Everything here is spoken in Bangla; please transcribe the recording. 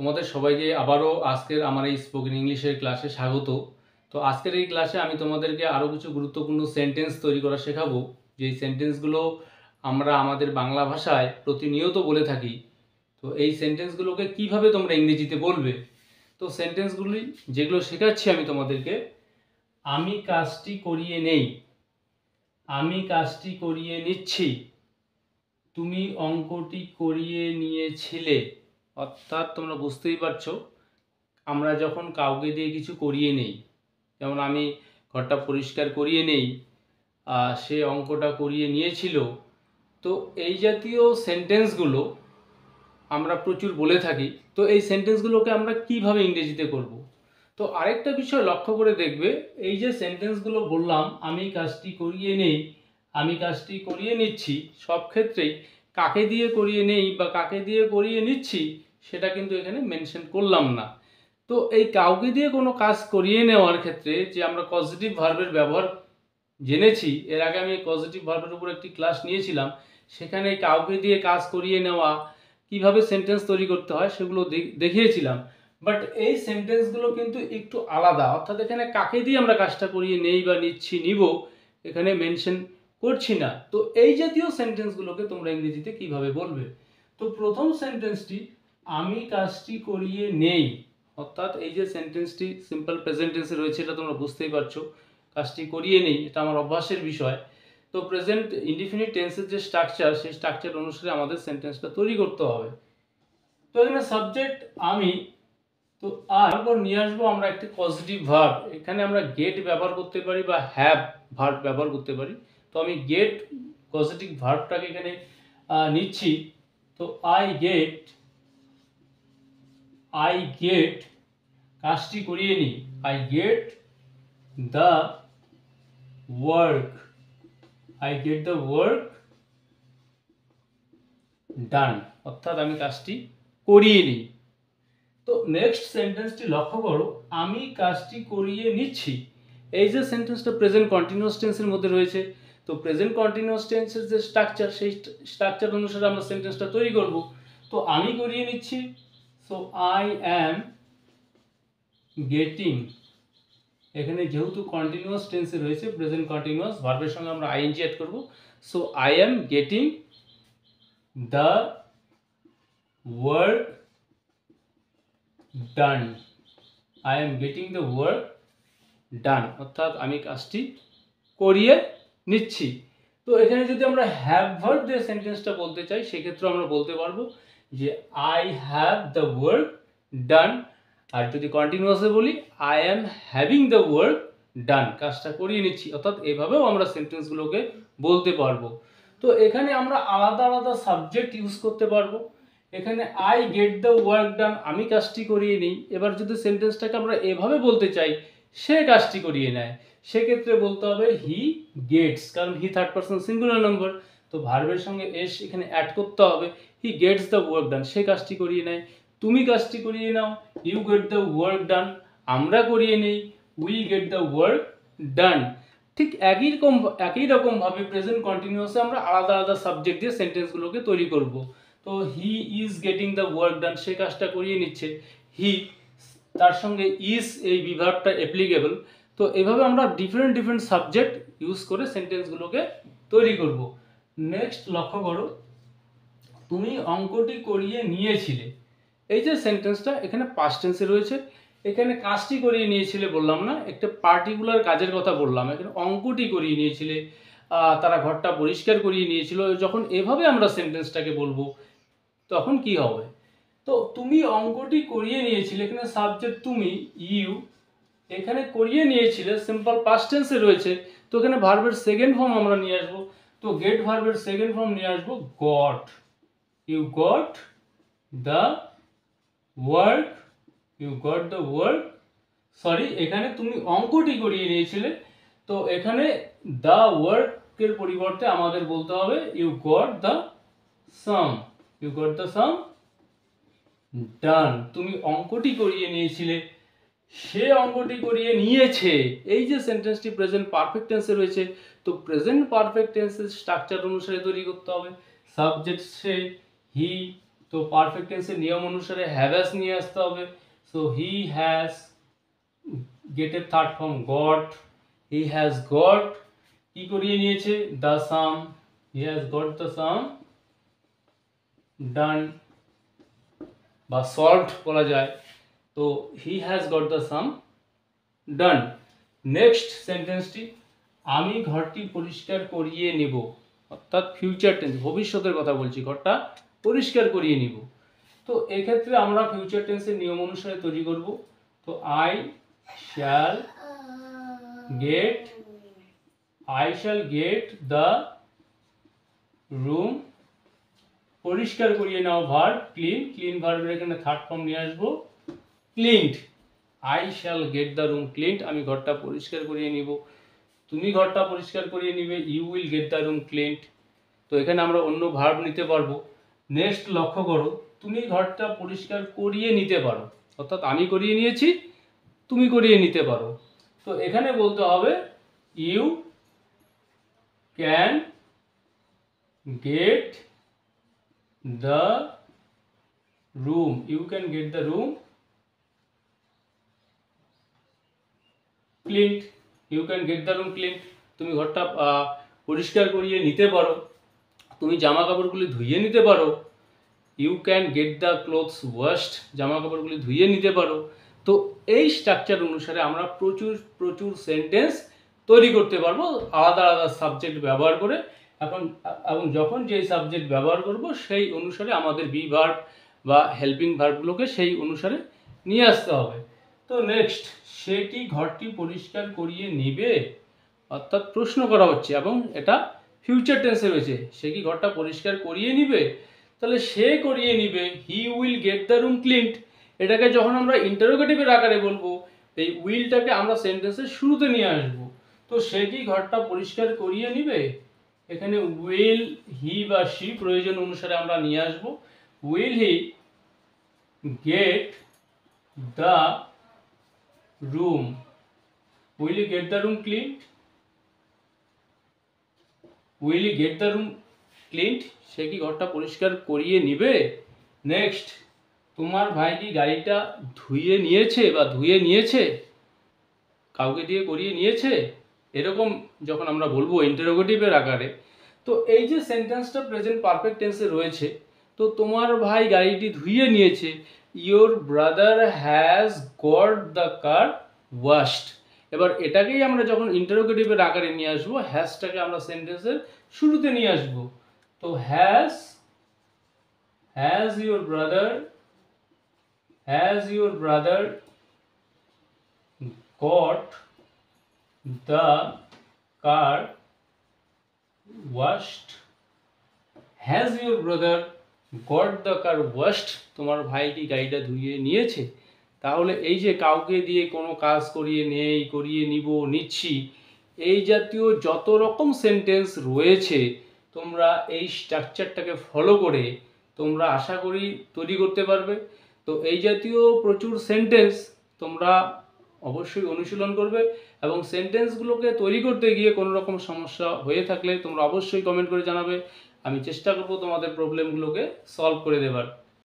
তোমাদের সবাইকে আবারও আজকের আমার এই স্পোকেন ইংলিশের ক্লাসে স্বাগত। তো আজকের এই ক্লাসে আমি তোমাদেরকে আরও কিছু গুরুত্বপূর্ণ সেন্টেন্স তৈরি করা শেখাবো, যেই সেন্টেন্সগুলো আমরা আমাদের বাংলা ভাষায় প্রতিনিয়ত বলে থাকি। তো এই সেন্টেন্সগুলোকে কিভাবে তোমরা ইংরেজিতে বলবে, তো সেন্টেন্সগুলি যেগুলো শেখাচ্ছি আমি তোমাদেরকে, আমি কাজটি করিয়ে নেই, আমি কাজটি করিয়ে নিচ্ছি, তুমি অঙ্কটি করিয়ে নিয়েছিলে। অর্থাৎ তোমরা বুঝতেই পারছো, আমরা যখন কাউকে দিয়ে কিছু করিয়ে নেই, যেমন আমি ঘরটা পরিষ্কার করিয়ে নেই, সে অঙ্কটা করিয়ে নিয়েছিল, তো এই জাতীয় সেন্টেন্সগুলো আমরা প্রচুর বলে থাকি। তো এই সেন্টেন্সগুলোকে আমরা কিভাবে ইংরেজিতে করব। তো আরেকটা বিষয় লক্ষ্য করে দেখবে, এই যে সেন্টেন্সগুলো বললাম, আমি কাজটি করিয়ে নেই, আমি কাজটি করিয়ে নিচ্ছি, সব ক্ষেত্রেই কাকে দিয়ে করিয়ে নেই বা কাকে দিয়ে করিয়ে নিচ্ছি সেটা কিন্তু এখানে মেনশন করলাম না। তো এই কাউকে দিয়ে কোনো কাজ করিয়ে নেওয়ার ক্ষেত্রে যে আমরা পজিটিভ ভার্বের ব্যবহার জেনেছি, এর আগে আমি পজিটিভ ভার্বের উপর একটি ক্লাস নিয়েছিলাম, সেখানে কাউকে দিয়ে কাজ করিয়ে নেওয়া কিভাবে সেন্টেন্স তৈরি করতে হয় সেগুলো দেখিয়েছিলাম। বাট এই সেন্টেন্সগুলো কিন্তু একটু আলাদা, অর্থাৎ এখানে কাকে দিয়ে আমরা কাজটা করিয়ে নেই বা নিচ্ছি নিব এখানে মেনশন করছি না। তো এই জাতীয় সেন্টেন্সগুলোকে তোমরা ইংরেজিতে কিভাবে বলবে। তো প্রথম সেন্টেন্সটি, আমি কাজটি করিয়ে নেই, অর্থাৎ এই যে সেন্টেন্সটি সিম্পল প্রেজেন্ট টেন্সে রয়েছে, এটা তোমরা বুঝতেই পারছো, কাজটি করিয়ে নেই, এটা আমার অভ্যাসের বিষয়। তো প্রেজেন্ট ইনডিফিনিট টেন্সের যে স্ট্রাকচার, সেই স্ট্রাকচার অনুসারে আমাদের সেন্টেন্সটা তৈরি করতে হবে। তো এখানে সাবজেক্ট আমি, তো আর পর নিয়ে আসবো আমরা একটি পজিটিভ ভার্ব। এখানে আমরা গেট ব্যবহার করতে পারি বা হ্যাভ ভার্ব ব্যবহার করতে পারি। তো আমি গেট পজিটিভ ভার্বটাকে এখানে নিচ্ছি। তো আই গেট কাজটি করিয়ে নিই, I get the work, I get the work ডান, অর্থাৎ আমি কাজটি করিয়ে নিই। তো নেক্সট সেন্টেন্সটি লক্ষ্য করো, আমি কাজটি করিয়ে নিচ্ছি। এই যে সেন্টেন্সটা প্রেজেন্ট কন্টিনিউয়াস টেন্সের মধ্যে রয়েছে, তো প্রেজেন্ট কন্টিনিউয়াস টেন্সের যে স্ট্রাকচার, সেই স্ট্রাকচার অনুসারে আমরা সেন্টেন্সটা তৈরি করব। তো আমি করিয়ে নিচ্ছি, সো আই অ্যাম গেটিং, এখানে যেহেতু কন্টিনিউয়াস টেন্সে রয়েছে প্রেজেন্ট কন্টিনিউয়াস ভার্বের সঙ্গে আমরা আইএনজি অ্যাড করব। So I am getting the work done, I am getting the work ডান, অর্থাৎ আমি কাজটি করিয়ে নিচ্ছি। তো এখানে যদি আমরা হ্যাভ ভার্ব দিয়ে সেন্টেন্সটা বলতে চাই, সেক্ষেত্রে আমরা বলতে পারবো যে I have the work done. আর যদি কন্টিনিউয়াসে বলি, I am having the work done, কাজটা করিয়ে নিচ্ছি। অর্থাৎ এভাবেও আমরা সেন্টেন্সগুলোকে বলতে পারবো। তো এখানে আমরা আলাদা আলাদা সাবজেক্ট ইউজ করতে পারবো। এখানে আই গেট দ্য ওয়ার্ক ডান, আমি কাজটি করিয়ে নিই। এবার যদি সেন্টেন্সটাকে আমরা এভাবে বলতে চাই, সে কাজটি করিয়ে নেয়, সেক্ষেত্রে বলতে হবে হি গেটস, কারণ he third person singular number, তো ভার্বের সঙ্গে এস এখানে অ্যাড করতে হবে। He gets the work done, সে কাজটি করিয়ে নেয়। তুমি কাজটি করিয়ে নাও, you get the work done, আমরা করিয়ে নেই, we get the work done. ঠিক একই রকমভাবে প্রেজেন্ট কন্টিনিউয়াসে আমরা আলাদা আলাদা সাবজেক্ট দিয়ে সেন্টেন্সগুলোকে তৈরি করব। তো he is getting the work done, সে কাজটা করিয়ে নিচ্ছে, হি তার সঙ্গে ইজ এই বিভার্বটা অ্যাপ্লিকেবল। তো এভাবে আমরা ডিফারেন্ট সাবজেক্ট ইউজ করে সেন্টেন্সগুলোকে তৈরি করব। নেক্সট লক্ষ্য করো, তুমি অঙ্কটি করিয়ে নিয়েছিলে। এই যে সেন্টেন্সটা এখানে পাস্ট টেন্সে রয়েছে, এখানে কাজটি করিয়ে নিয়েছিলে বললাম না, একটা পার্টিকুলার কাজের কথা বললাম। এখানে অঙ্কটি করিয়ে নিয়েছিলে, তারা ঘরটা পরিষ্কার করিয়ে নিয়েছিল। যখন এভাবে আমরা সেন্টেন্সটাকে বলবো তখন কি হবে। তো তুমি অঙ্কটি করিয়ে নিয়েছিলে, এখানে সাবজেক্ট তুমি, ইউ, এখানে করিয়ে নিয়েছিলে সিম্পল পাস্ট টেন্সে রয়েছে। তো এখানে ভার্বের সেকেন্ড ফর্ম আমরা নিয়ে আসবো। তো গেট ভার্বের সেকেন্ড ফর্ম নিয়ে আসবো got, you got the work, you got the work, sorry এখানে তুমি অঙ্কটি করিয়ে নিয়েছিলে, তো এখানে দ্য ওয়ার্কের পরিবর্তে আমাদের বলতে হবে you got the sum, you got the sum done, তুমি অঙ্কটি করিয়ে নিয়েছিলে, সে অঙ্কটি করিয়ে নিয়েছে। এই যে সেন্টেন্সটি প্রেজেন্ট পারফেক্ট টেন্সে রয়েছে, তো প্রেজেন্ট পারফেক্ট টেন্সের স্ট্রাকচার অনুসারে তৈরি করতে হবে। সাবজেক্ট সে, হি, তো পারফেক্ট টেন্সের নিয়ম অনুসারে হ্যাভ হ্যাজ নিয়ে আসতে হবে। সো হি হ্যাজ গেটের third form got, he has got কি করিয়ে নিয়েছে the sum, he has got the sum done বা সলভড বলা যায়। তো he has got the sum done. Next সেন্টেন্সটি আমি ঘরটি পরিষ্কার করিয়ে নেব, অর্থাৎ ফিউচার টেন্স, ভবিষ্যতের কথা বলছি, ঘরটা পরিষ্কার করিয়ে নিব। তো এক্ষেত্রে আমরা ফিউচার টেন্সের নিয়ম অনুসারে তৈরি করব। তো I shall gate the room, পরিষ্কার করিয়ে নাও ভার্ব ক্লিন ভার্বের এখানে থার্ড ফর্ম নিয়ে আসবো cleaned. I shall gate the room cleaned, আমি ঘরটা পরিষ্কার করিয়ে নিব। তুমি ঘরটা পরিষ্কার করিয়ে নিবে, you will get the room cleaned. তো এখানে আমরা অন্য ভার্ব নিতে পারবো। নেক্সট লক্ষ্য করো, তুমি ঘরটা পরিষ্কার করিয়ে নিতে পারো, অর্থাৎ আমি করিয়ে নিয়েছি, তুমি করিয়ে নিতে পারো। তো এখানে বলতে হবে you can get the room, you can get the room cleaned, you can get the room cleaned, তুমি ঘরটা পরিষ্কার করিয়ে নিতে পারো, তুমি জামা কাপড়গুলি ধুইয়ে নিতে পারো। You can get the clothes washed, জামা কাপড়গুলি ধুইয়ে নিতে পারো। তো এই স্ট্রাকচার অনুসারে আমরা প্রচুর সেন্টেন্স তৈরি করতে পারবো আলাদা আলাদা সাবজেক্ট ব্যবহার করে। এবং যখন যেই সাবজেক্ট ব্যবহার করব সেই অনুসারে আমাদের বি ভার্ব বা হেল্পিং ভার্বগুলোকে সেই অনুসারে নিয়ে আসতে হবে। তো নেক্সট, সে কি ঘরটি পরিষ্কার করিয়ে নিবে, অর্থাৎ প্রশ্ন করা হচ্ছে এবং এটা ফিউচার টেন্সে রয়েছে, সে কি ঘরটা পরিষ্কার করিয়ে নিবে, তাহলে সে করিয়ে নিবে, he will get the room cleaned. এটাকে যখন আমরা ইন্টারোগেটিভের আকারে বলবো, এই উইলটাকে আমরা সেন্টেন্সের শুরুতে নিয়ে আসবো। তো সে কি ঘরটা পরিষ্কার করিয়ে নিবে, এখানে উইল হি বা শি প্রয়োজন অনুসারে আমরা নিয়ে আসবো। Will he get the room, will he get the room cleaned, will he get the room cleaned, সে কি ঘরটা পরিষ্কার করিয়ে নিবে। নেক্সট, তোমার ভাই কি গাড়িটা ধুয়ে নিয়েছে বা ধুয়ে নিয়েছে, কাউকে দিয়ে করিয়ে নিয়েছে, এরকম যখন আমরা বলবো ইন্টারোগেটিভের আকারে। তো এই যে সেন্টেন্সটা প্রেজেন্ট পারফেক্ট টেন্সে রয়েছে, তো তোমার ভাই গাড়িটি ধুয়ে নিয়েছে, your brother has got the car washed. এবার এটাকেই আমরা যখন ইন্টারোগেটিভের আকারে নিয়ে আসবো, হ্যাজটাকে আমরা সেন্টেন্সের শুরুতে নিয়ে আসবো। তো has your brother got the car washed, has your brother got the car washed, তোমার ভাই কি গাড়িটা ধুয়ে নিয়েছে। তাহলে এই যে কাউকে দিয়ে কোনো কাজ করিয়ে নিব, নিচ্ছি, এই জাতীয় যত রকম সেন্টেন্স রয়েছে তোমরা এই স্ট্রাকচারটাকে ফলো করে তোমরা আশা করি তৈরি করতে পারবে। তো এই জাতীয় প্রচুর সেন্টেন্স তোমরা অবশ্যই অনুশীলন করবে এবং সেন্টেন্সগুলোকে তৈরি করতে গিয়ে কোনো রকম সমস্যা হয়ে থাকলে তোমরা অবশ্যই কমেন্ট করে জানাবে, আমি চেষ্টা করব তোমাদের প্রবলেমগুলোকে সলভ করে দেবার।